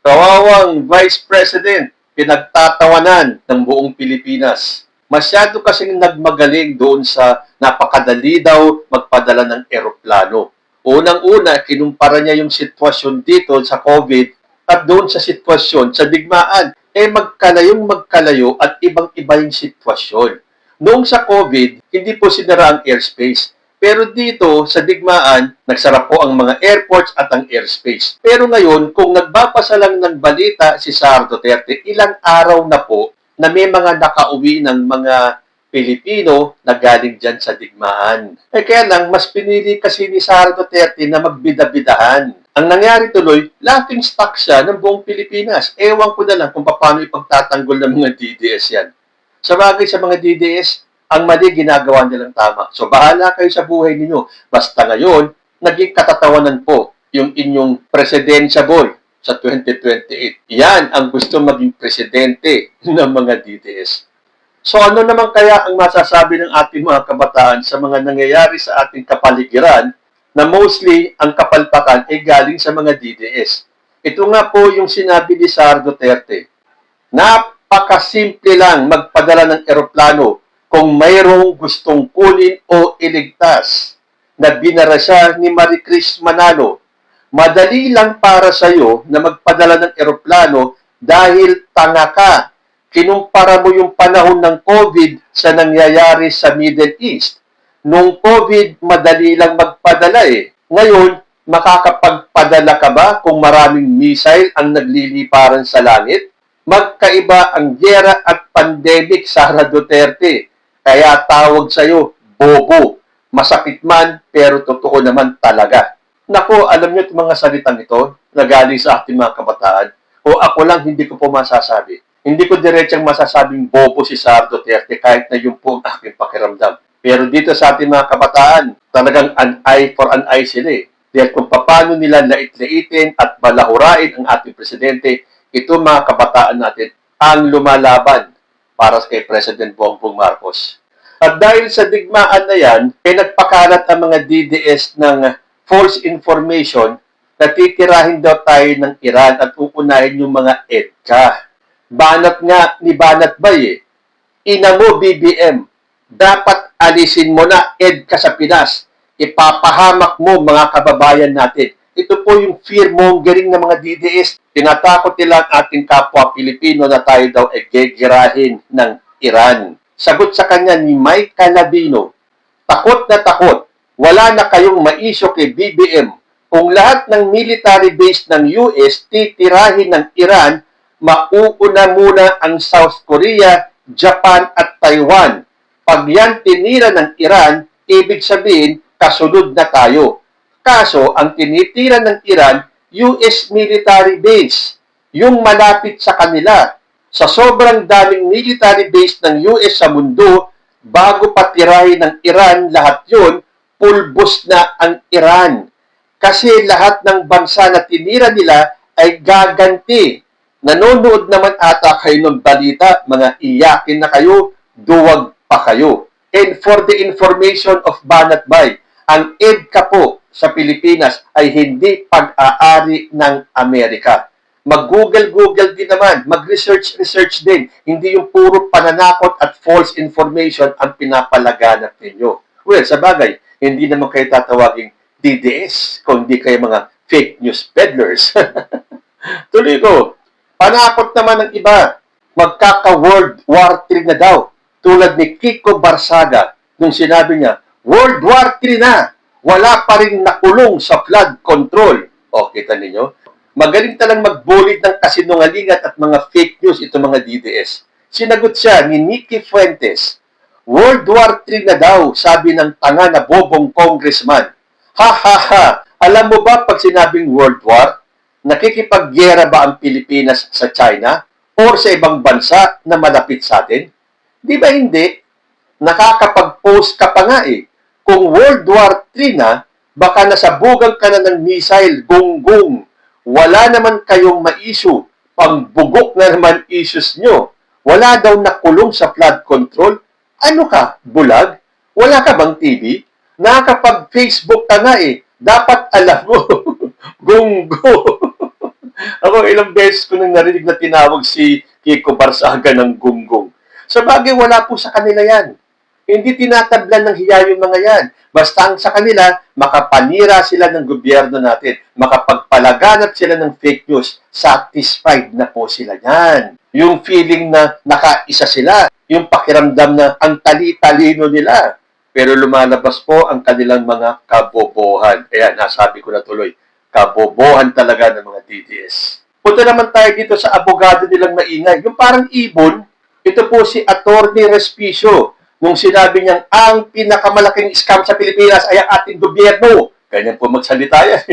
Kawawang Vice President, pinagtatawanan ng buong Pilipinas. Masyado kasing nagmagaling doon sa napakadali daw magpadala ng eroplano. Unang-una, kinumpara niya yung sitwasyon dito sa COVID at doon sa sitwasyon sa digmaan. Magkalayo at ibang-iba yung sitwasyon. Noong sa COVID, hindi po sinara ang airspace. Pero dito, sa digmaan, nagsara po ang mga airports at ang airspace. Pero ngayon, kung nagbabasa lang ng balita si Sara Duterte, ilang araw na po na may mga nakauwi ng mga Pilipino na galing dyan sa digmaan. Kaya lang, mas pinili kasi ni Sara Duterte na magbida-bidahan. Ang nangyari tuloy, laughing stock siya ng buong Pilipinas. Ewan ko na lang kung paano ipagtatanggol ng mga DDS yan. Sa bagay sa mga DDS, ang mali ginagawa nilang tama. So, bahala kayo sa buhay ninyo. Basta ngayon, naging katatawanan po yung inyong presidentiable sa 2028. Yan ang gusto maging presidente ng mga DDS. So, ano naman kaya ang masasabi ng ating mga kabataan sa mga nangyayari sa ating kapaligiran na mostly ang kapalpakan ay galing sa mga DDS? Ito nga po yung sinabi ni Sara Duterte. Napakasimple lang magpadala ng eroplano kung mayroong gustong kunin o iligtas. Na binara siya ni Marie Chris Manalo. Madali lang para sa iyo na magpadala ng eroplano dahil tanga ka. Kinumpara mo yung panahon ng COVID sa nangyayari sa Middle East. Nung COVID, madali lang magpadala eh. Ngayon, makakapagpadala ka ba kung maraming missile ang nagliliparan sa langit? Magkaiba ang giyera at pandemic, Sara Duterte. Kaya tawag sa'yo, bobo. Masakit man, pero totoo naman talaga. Naku, alam niyo itong mga salitang ito na galing sa ating mga kabataan. O ako lang, hindi ko po masasabi. Hindi ko diretsang masasabing bobo si Sara Duterte kahit na yun po ang aking pakiramdam. Pero dito sa ating mga kabataan, talagang an eye for an eye sila eh. Dahil kung paano nila lait-laitin at balahurain ang ating presidente, ito mga kabataan natin ang lumalaban para kay President Bongbong Marcos. At dahil sa digmaan na yan, pinagpakalat ang mga DDS ng false information na titirahin daw tayo ng Iran at uunahin yung mga EDCA. Banat nga ni Banat Bay eh. Ina mo BBM, dapat alisin mo na EDCA sa Pinas. Ipapahamak mo mga kababayan natin. Ito po yung fear-mongering ng mga DDS. Tinatakot nila ang ating kapwa Pilipino na tayo daw ay gegirahin ng Iran. Sagot sa kanya ni Mike Calabino, takot na takot. Wala na kayong maisyo kay BBM. Kung lahat ng military base ng US titirahin ng Iran, mauuna muna ang South Korea, Japan at Taiwan. Pag yan tinira ng Iran, ibig sabihin, kasunod na tayo. Kaso, ang tinitira ng Iran, US military base, yung malapit sa kanila. Sa sobrang daming military base ng US sa mundo, bago patirahin ng Iran lahat yun, pulbos na ang Iran. Kasi lahat ng bansa na tinira nila ay gaganti. Nanonood naman ata kayo ng balita, mga iyakin na kayo, duwag pa kayo. And for the information of Banat Bay, ang EDCA po sa Pilipinas ay hindi pag-aari ng Amerika. Mag-Google din naman, mag-research din. Hindi yung puro pananakot at false information ang pinapalaganap ninyo. Well, sa bagay, hindi naman kayo tatawaging DDS kung hindi kayo mga fake news peddlers. Tuloy ko, panakot naman ng iba. Magkaka-World War III na daw. Tulad ni Kiko Barsaga nung sinabi niya, World War III na! Wala pa rin nakulong sa flood control. O, kita ninyo? Magaling talang magbulit ng kasinungalingan at mga fake news itong mga DDS. Sinagot siya ni Nicky Fuentes, World War III na daw, sabi ng tanga na bobong congressman. Ha ha ha! Alam mo ba pag sinabing World War, nakikipagyera ba ang Pilipinas sa China or sa ibang bansa na malapit sa atin? Di ba hindi? Nakakapag-post ka pa nga eh. Kung World War III na, baka nasabugan ka na ng missile, gung-gung. Wala naman kayong ma-issue. Pangbugok na naman issues nyo. Wala daw nakulong sa flood control. Ano ka? Bulag? Wala ka bang TV? Nakakapag-Facebook ka nga eh. Dapat alam mo. Gung-go. Ako ilang beses ko nang narinig na tinawag si Kiko Barsaga ng gunggong. Sa bagay, wala po sa kanila yan. Hindi tinatablan ng hiya yung mga yan. Basta ang sa kanila, makapanira sila ng gobyerno natin. Makapagpalaganap sila ng fake news. Satisfied na po sila yan. Yung feeling na nakaisa sila. Yung pakiramdam na ang tali-talino nila. Pero lumalabas po ang kanilang mga kabobohan. Kaya nasabi ko na tuloy, kabobohan talaga ng mga DDS. Punta naman tayo dito sa abogado nilang maingay. Yung parang ibon, ito po si Attorney Respicio. Nung sinabi niyang ang pinakamalaking scam sa Pilipinas ay ang ating gobyerno. Ganyan po magsalita yan.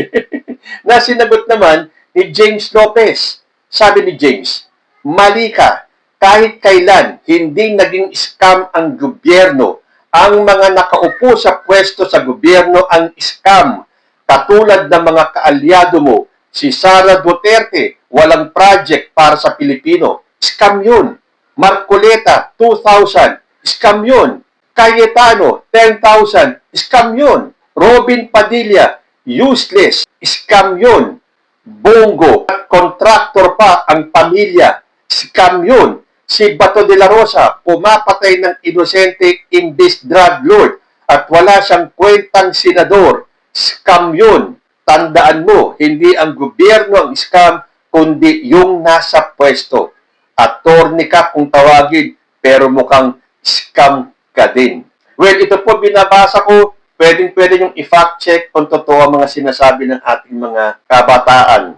Na sinagot naman ni James Lopez. Sabi ni James, mali ka. Kahit kailan, hindi naging scam ang gobyerno. Ang mga nakaupo sa pwesto sa gobyerno ang scam. Katulad ng mga kaalyado mo, si Sara Duterte, walang project para sa Pilipino. Scam yun. Marcoleta, 2,000. Scam yun. Cayetano, 10,000. Scam yun. Robin Padilla, useless. Scam yun. Bongo, at contractor pa ang pamilya. Scam yun. Si Bato de la Rosa, pumapatay ng inosente imbis drug lord at wala siyang kwentang senador. Scam yun. Tandaan mo, hindi ang gobyerno ang scam, kundi yung nasa pwesto. Attorney ka kung tawagin, pero mukhang scam ka din. Well, ito po binabasa ko, pwedeng-pwede yung i-fact check kung totoo ang mga sinasabi ng ating mga kabataan.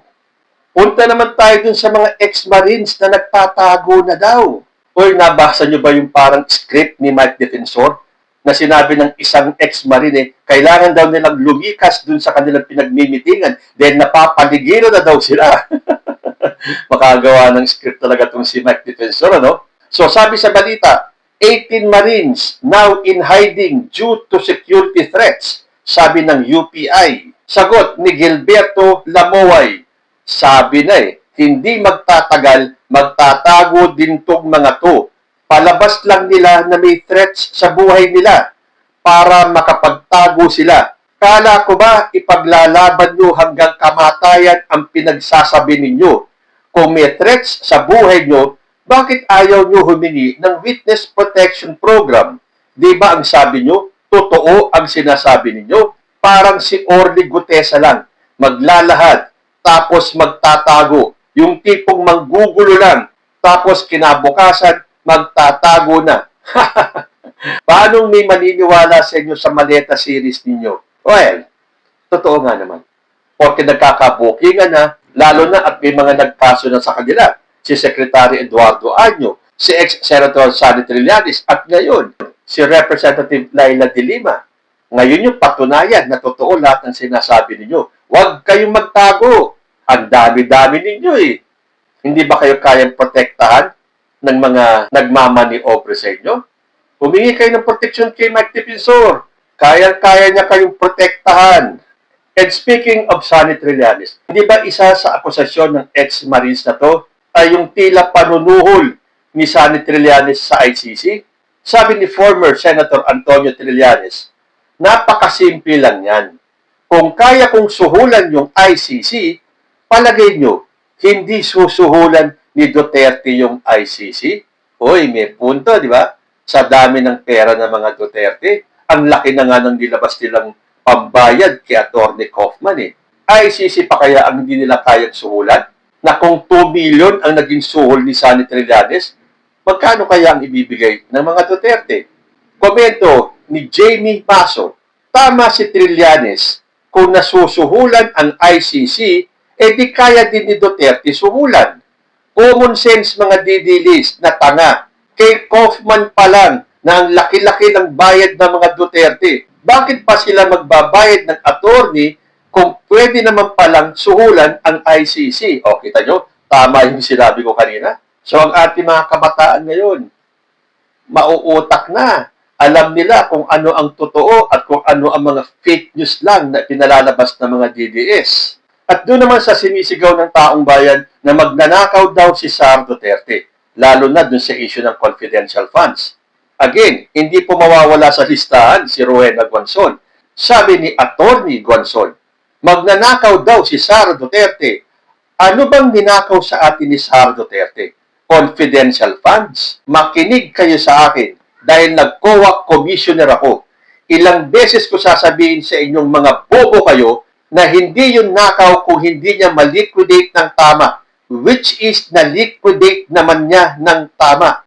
Punta naman tayo dun sa mga ex-marines na nagtatago na daw. Or nabasa nyo ba yung parang script ni Mike Defensor na sinabi ng isang ex-marine, kailangan daw nilang lumikas dun sa kanilang pinagmimitingan dahil napapaligiran na daw sila. Makagawa ng script talaga itong si Mike Defensor, ano? So sabi sa balita, 18 Marines now in hiding due to security threats, sabi ng UPI. Sagot ni Gilberto Lamoay, sabi na hindi magtatagal, magtatago din tong mga to. Palabas lang nila na may threats sa buhay nila para makapagtago sila. Kala ko ba ipaglalaban nyo hanggang kamatayan ang pinagsasabi ninyo? Kung may threats sa buhay nyo, bakit ayaw nyo humingi ng Witness Protection Program? Di ba ang sabi nyo, totoo ang sinasabi ninyo? Parang si Orly Gutesa lang, maglalahad, tapos magtatago. Yung tipong manggugulo lang, tapos kinabukasan, magtatago na. Paano may maniniwala sa inyo sa Maleta series ninyo? Well, totoo nga naman. Porque nagkakabukingan na, lalo na at may mga nagkaso na sa kanila. Si Secretary Eduardo Año, si ex-Senator Sonny Trillanes, at ngayon, si Representative Laila de Lima. Ngayon yung patunayan na totoo lahat ng sinasabi ninyo. Huwag kayong magtago. Ang dami-dami ninyo eh. Hindi ba kayo kayang protektahan ng mga nagmamani-obre sa inyo? Humingi kayo ng protection kay Mike Defensor. Kaya-kaya niya kayong protektahan. And speaking of Sonny Trillanes, hindi ba isa sa akusasyon ng ex-Marines na to ay yung tila panunuhol ni Sonny Trillanes sa ICC? Sabi ni former Senator Antonio Trillanes, napakasimple lang yan. Kung kaya kong suhulan yung ICC, palagay nyo, hindi susuhulan ni Duterte yung ICC? Hoy, may punto, di ba? Sa dami ng pera ng mga Duterte, ang laki na nga ng nilabas nilang pambayad kay Atty. Kaufman eh. ICC pa kaya ang hindi nila kayang suhulan? Na kung 2 million ang naging suhol ni Sonny Trillanes, magkano kaya ang ibibigay ng mga Duterte? Komento ni Jamie Paso, tama si Trillanes, kung nasusuhulan ang ICC, di kaya din ni Duterte suhulan. Common sense mga didilis na tanga. Kay Kaufman pa lang na ang laki-laki ng bayad ng mga Duterte. Bakit pa sila magbabayad ng attorney kung pwede naman palang suhulan ang ICC? O, kita nyo, tama yung sinabi ko kanina. So, ang ating mga kabataan ngayon, mauutak na. Alam nila kung ano ang totoo at kung ano ang mga fake news lang na pinalalabas ng mga DDS. At doon naman sa sinisigaw ng taong bayan na magnanakaw daw si Sara Duterte, lalo na doon sa issue ng confidential funds. Again, hindi po mawawala sa listahan si Rowena Guanzon. Sabi ni Attorney Guanzon, magnanakaw daw si Sara Duterte Ano bang ninakaw sa atin ni Sara Duterte? Confidential funds. Makinig kayo sa akin dahil nag-COA commissioner ako. Ilang beses ko sasabihin sa inyong mga bobo kayo na hindi yun nakaw kung hindi niya maliquidate ng tama, which is na-liquidate naman niya ng tama.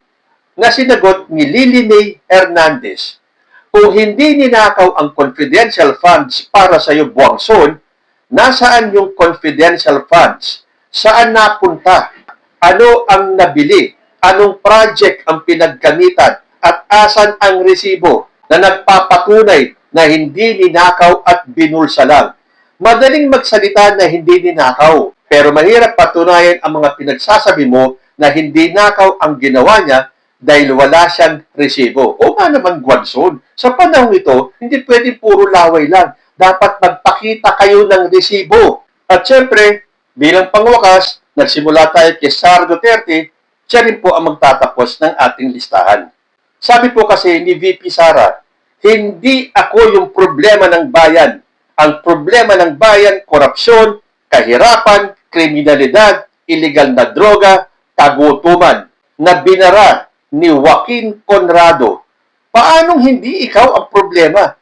Na sinagot ni Lily May Hernandez, kung hindi ninakaw ang confidential funds para sa iyo, Buangson, nasaan yung confidential funds? Saan napunta? Ano ang nabili? Anong project ang pinaggamitan? At asan ang resibo na nagpapatunay na hindi ninakaw at binulsa lang? Madaling magsalita na hindi ninakaw, pero mahirap patunayan ang mga pinagsasabi mo na hindi nakaw ang ginawa niya dahil wala siyang resibo. O nga naman, Guanzon, sa panahon ito, hindi pwede puro laway lang. Dapat magpakita kayo ng resibo. At syempre, bilang pangwakas, nagsimula tayo kay Sara Duterte, siya rin po ang magtatapos ng ating listahan. Sabi po kasi ni VP Sara, hindi ako yung problema ng bayan. Ang problema ng bayan, korupsyon, kahirapan, kriminalidad, illegal na droga, kagutuman, na binara ni Joaquin Conrado. Paanong hindi ikaw ang problema?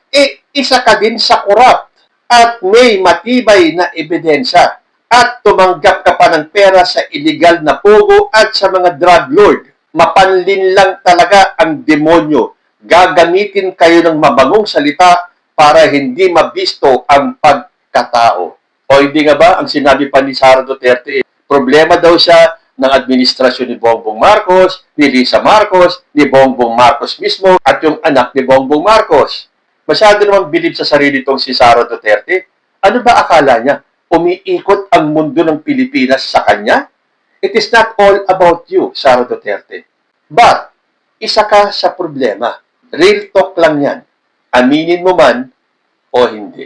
Isa ka din sa korap at may matibay na ebidensya at tumanggap ka pa ng pera sa illegal na pogo at sa mga drug lord. Mapanlin lang talaga ang demonyo. Gagamitin kayo ng mabangong salita para hindi mabisto ang pagkatao. O hindi nga ba ang sinabi pa ni Sara Duterte, problema daw siya ng administrasyon ni Bongbong Marcos, ni Lisa Marcos, ni Bongbong Marcos mismo, at yung anak ni Bongbong Marcos. Masyado namang bilib sa sarili itong si Sara Duterte. Ano ba akala niya? Umiikot ang mundo ng Pilipinas sa kanya? It is not all about you, Sara Duterte. But, isa ka sa problema. Real talk lang yan. Aminin mo man o hindi.